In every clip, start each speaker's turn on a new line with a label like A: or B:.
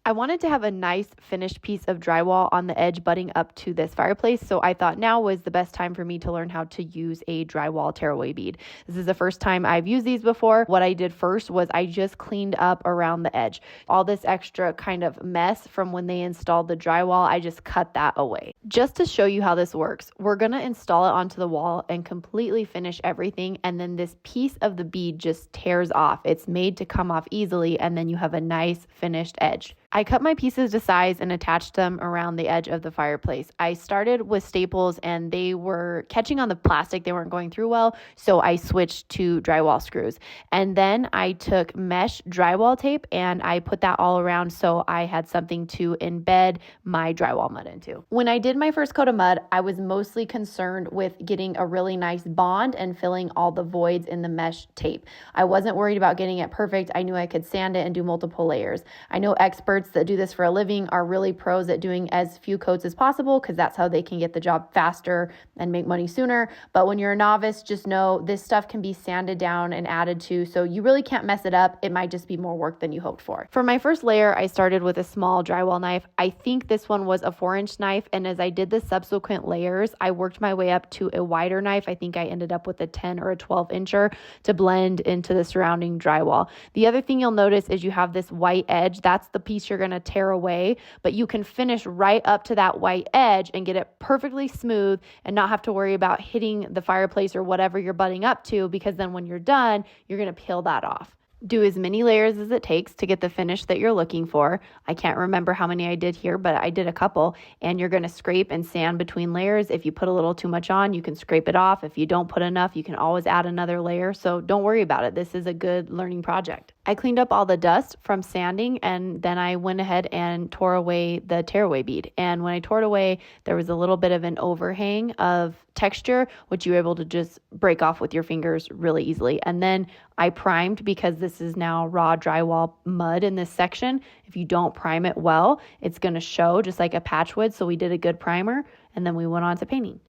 A: I wanted to have a nice finished piece of drywall on the edge butting up to this fireplace, so I thought now was the best time for me to learn how to use a drywall tearaway bead. This is the first time I've used these before. What I did first was I just cleaned up around the edge. All this extra kind of mess from when they installed the drywall, I just cut that away. Just to show you how this works, we're going to install it onto the wall and completely finish everything, and then this piece of the bead just tears off. It's made to come off easily, and then you have a nice finished edge. I cut my pieces to size and attached them around the edge of the fireplace. I started with staples and they were catching on the plastic. They weren't going through well, so I switched to drywall screws. And then I took mesh drywall tape and I put that all around so I had something to embed my drywall mud into. When I did my first coat of mud, I was mostly concerned with getting a really nice bond and filling all the voids in the mesh tape. I wasn't worried about getting it perfect. I knew I could sand it and do multiple layers. I know experts that do this for a living are really pros at doing as few coats as possible because that's how they can get the job faster and make money sooner. But when you're a novice, just know this stuff can be sanded down and added to, so you really can't mess it up. It might just be more work than you hoped for. For my first layer, I started with a small drywall knife. I think this one was a 4-inch knife, and as I did the subsequent layers, I worked my way up to a wider knife. I think I ended up with a 10 or a 12-incher to blend into the surrounding drywall. The other thing you'll notice is you have this white edge. That's the piece you're going to tear away, but you can finish right up to that white edge and get it perfectly smooth and not have to worry about hitting the fireplace or whatever you're butting up to, because then when you're done, you're going to peel that off. Do as many layers as it takes to get the finish that you're looking for. I can't remember how many I did here, but I did a couple. And you're going to scrape and sand between layers. If you put a little too much on, you can scrape it off. If you don't put enough, you can always add another layer. So don't worry about it. This is a good learning project. I cleaned up all the dust from sanding, and then I went ahead and tore away the tearaway bead. And when I tore it away, there was a little bit of an overhang of texture, which you were able to just break off with your fingers really easily. And then I primed, because this is now raw drywall mud in this section. If you don't prime it well, it's going to show just like a patch would. So we did a good primer, and then we went on to painting.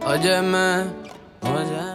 B: Óyeme, oye.